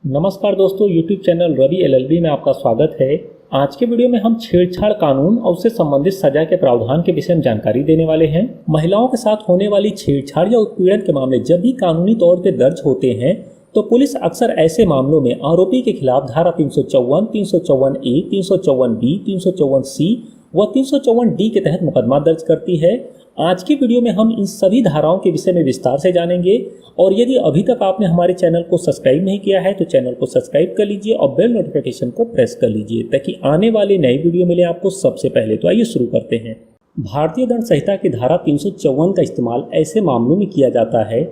नमस्कार दोस्तों, YouTube channel Ravi LLB में आपका स्वागत है। आज के वीडियो में हम छेड़छाड़ कानून और उससे संबंधित सजा के प्रावधान के विषय में जानकारी देने वाले हैं। महिलाओं के साथ होने वाली छेड़छाड़ या उत्पीड़न के मामले जब भी कानूनी तौर पर दर्ज होते हैं तो पुलिस अक्सर ऐसे मामलों में आरोपी के खिलाफ धारा 354, 354A, 354B, 354C व 354D के तहत मुकदमा दर्ज करती है। आज की वीडियो में हम इन सभी धाराओं के विषय में विस्तार से जानेंगे और यदि अभी तक आपने हमारे चैनल को सब्सक्राइब नहीं किया है तो चैनल को सब्सक्राइब कर लीजिए और बेल नोटिफिकेशन को प्रेस कर लीजिए ताकि आने वाली नई वीडियो मिले आपको सबसे पहले। तो आइए शुरू करते हैं। भारतीय दंड संहिता की धारा 354 का इस्तेमाल ऐसे मामलों में किया जाता है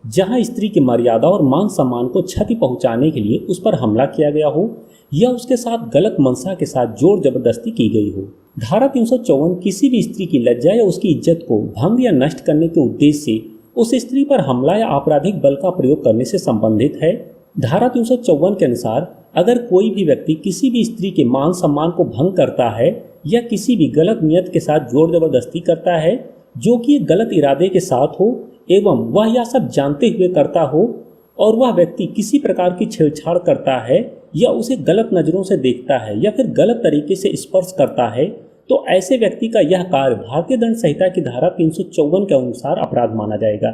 जहां स्त्री की मर्यादा और मान सम्मान को क्षति पहुंचाने के लिए उस पर हमला किया गया हो या उसके साथ गलत मंशा के साथ जोर जबरदस्ती की गई हो। धारा 354 किसी भी स्त्री की लज्जा या उसकी इज्जत को भंग या नष्ट करने के उद्देश्य से उस स्त्री पर हमला या आपराधिक बल का प्रयोग करने से संबंधित है। धारा 354 के अनुसार अगर कोई भी व्यक्ति किसी भी स्त्री के मान सम्मान को भंग करता है या किसी भी गलत नियत के साथ जोर जबरदस्ती करता है जो कि गलत इरादे के साथ हो एवं वह यह सब जानते हुए करता हो और वह व्यक्ति किसी प्रकार की छेड़छाड़ करता है या उसे गलत नज़रों से देखता है या फिर गलत तरीके से स्पर्श करता है तो ऐसे व्यक्ति का यह कार्य भारतीय दंड संहिता की धारा 354 के अनुसार अपराध माना जाएगा।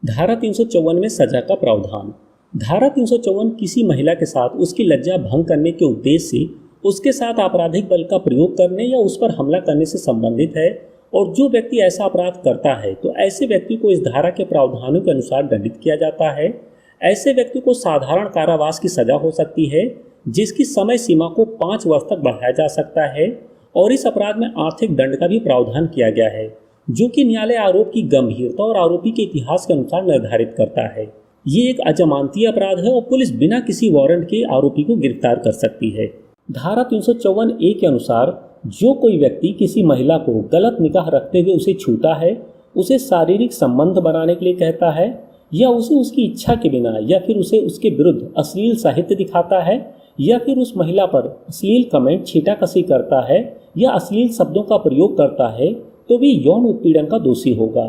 धारा 354 में सजा का प्रावधान। धारा 354 किसी महिला के साथ उसकी लज्जा भंग करने के उद्देश्य से उसके साथ आपराधिक बल का प्रयोग करने या उस पर हमला करने से संबंधित है और जो व्यक्ति ऐसा अपराध करता है तो ऐसे व्यक्ति को इस धारा के प्रावधानों के अनुसार दंडित किया जाता है। ऐसे व्यक्ति को साधारण कारावास की सजा हो सकती है जिसकी समय सीमा को 5 वर्ष तक बढ़ाया जा सकता है और इस अपराध में आर्थिक दंड का भी प्रावधान किया गया है जो कि न्यायालय आरोप की गंभीरता और आरोपी के इतिहास के अनुसार निर्धारित करता है। ये एक अजमानती अपराध है और पुलिस बिना किसी वारंट के आरोपी को गिरफ्तार कर सकती है। धारा 354A के अनुसार जो कोई व्यक्ति किसी महिला को गलत निगाह रखते हुए उसे छूता है, उसे शारीरिक संबंध बनाने के लिए कहता है या उसे उसकी इच्छा के बिना या फिर उसे उसके विरुद्ध अश्लील साहित्य दिखाता है या फिर उस महिला पर अश्लील कमेंट छीटाकशी करता है या अश्लील शब्दों का प्रयोग करता है तो भी यौन उत्पीड़न का दोषी होगा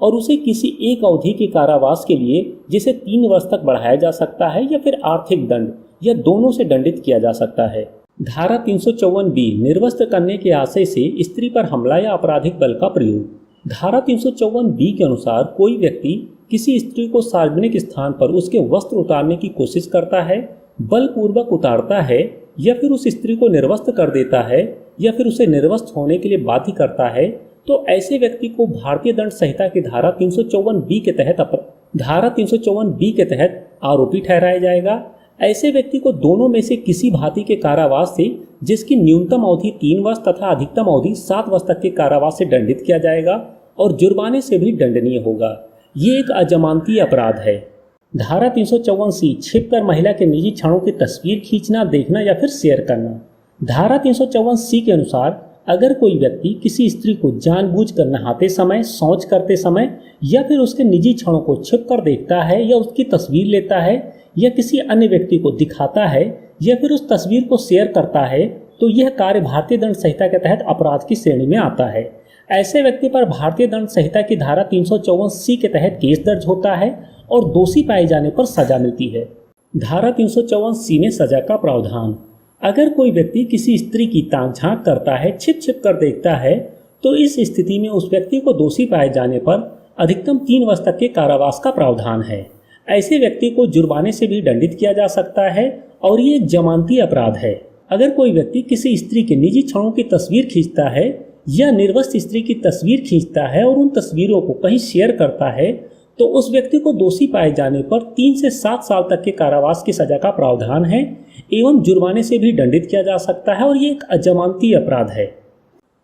और उसे किसी एक अवधि के कारावास के लिए जिसे 3 वर्ष तक बढ़ाया जा सकता है या फिर आर्थिक दंड या दोनों से दंडित किया जा सकता है। धारा 354B निर्वस्त्र करने के आशय से स्त्री पर हमला या आपराधिक बल का प्रयोग। धारा 354B के अनुसार कोई व्यक्ति किसी स्त्री को सार्वजनिक स्थान पर उसके वस्त्र उतारने की कोशिश करता है, बलपूर्वक उतारता है या फिर उस स्त्री को निर्वस्त्र कर देता है या फिर उसे निर्वस्त्र होने के लिए बाध्य करता है तो ऐसे व्यक्ति को भारतीय दंड संहिता की धारा 354B के तहत आरोपी ठहराया जाएगा। ऐसे व्यक्ति को दोनों में से किसी भांति के कारावास से जिसकी न्यूनतम अवधि 3 वर्ष तथा अधिकतम अवधि 7 वर्ष तक के कारावास से दंडित किया जाएगा और जुर्माने से भी दंडनीय होगा। ये एक अजमानती अपराध है। धारा 354C छिपकर महिला के निजी क्षणों की तस्वीर खींचना, देखना या फिर शेयर करना। धारा 354C के अनुसार अगर कोई व्यक्ति किसी स्त्री को जानबूझकर नहाते समय, शौच करते समय या फिर उसके निजी क्षणों को छिपकर देखता है या उसकी तस्वीर लेता है या किसी अन्य व्यक्ति को दिखाता है या फिर उस तस्वीर को शेयर करता है तो यह कार्य भारतीय दंड संहिता के तहत अपराध की श्रेणी में आता है। ऐसे व्यक्ति पर भारतीय दंड संहिता की धारा 354C के तहत केस दर्ज होता है और दोषी पाए जाने पर सजा मिलती है। धारा 354C में सजा का प्रावधान। अगर कोई व्यक्ति किसी स्त्री की ताक झांक करता है, छिप छिप कर देखता है तो इस स्थिति में उस व्यक्ति को दोषी पाए जाने पर अधिकतम 3 वर्ष तक के कारावास का प्रावधान है। ऐसे व्यक्ति को जुर्माने से भी दंडित किया जा सकता है और ये एक जमानती अपराध है। अगर कोई व्यक्ति किसी स्त्री के निजी क्षणों की तस्वीर खींचता है या निर्वस्त्र स्त्री की तस्वीर खींचता है और उन तस्वीरों को कहीं शेयर करता है तो उस व्यक्ति को दोषी पाए जाने पर 3 से 7 साल तक के कारावास की सजा का प्रावधान है एवं जुर्माने से भी दंडित किया जा सकता है और ये एक अजमानती अपराध है।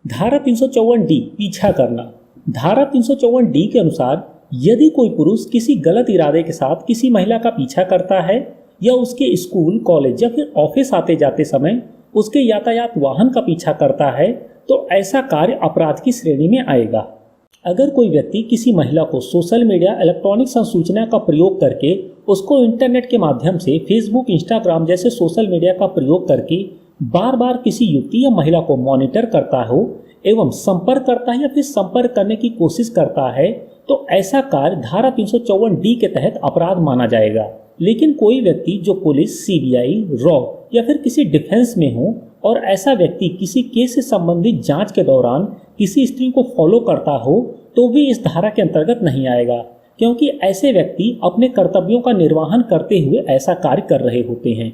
धारा 354D पीछा करना। धारा 354D के अनुसार यदि कोई पुरुष किसी गलत इरादे के साथ किसी महिला का पीछा करता है या उसके स्कूल, कॉलेज या फिर ऑफिस आते जाते समय उसके यातायात वाहन का पीछा करता है तो ऐसा कार्य अपराध की श्रेणी में आएगा। अगर कोई व्यक्ति किसी महिला को सोशल मीडिया, इलेक्ट्रॉनिक संसूचना का प्रयोग करके उसको इंटरनेट के माध्यम से फेसबुक, इंस्टाग्राम जैसे सोशल मीडिया का प्रयोग करके बार बार किसी युवती या महिला को मॉनिटर करता हो एवं संपर्क करता है या फिर संपर्क करने की कोशिश करता है तो ऐसा कार्य धारा 354D के तहत अपराध माना जाएगा। लेकिन कोई व्यक्ति जो पुलिस, सीबीआई, रॉ या फिर किसी डिफेंस में हो और ऐसा व्यक्ति किसी केस से संबंधित जांच के दौरान किसी स्त्री को फॉलो करता हो तो भी इस धारा के अंतर्गत नहीं आएगा, क्योंकि ऐसे व्यक्ति अपने कर्तव्यों का निर्वहन करते हुए ऐसा कार्य कर रहे होते हैं।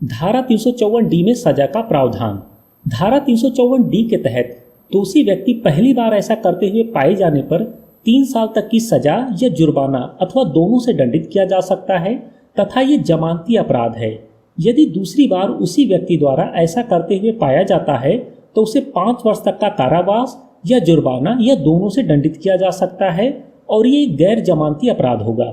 धारा 354D में सजा का प्रावधान। धारा 354D के तहत दोषी व्यक्ति पहली बार ऐसा करते हुए पाए जाने पर 3 साल तक की सजा या जुर्माना अथवा दोनों से दंडित किया जा सकता है तथा ये जमानती अपराध है। यदि दूसरी बार उसी व्यक्ति द्वारा ऐसा करते हुए पाया जाता है तो उसे 5 वर्ष तक का कारावास या जुर्माना या दोनों से दंडित किया जा सकता है और ये गैर जमानती अपराध होगा।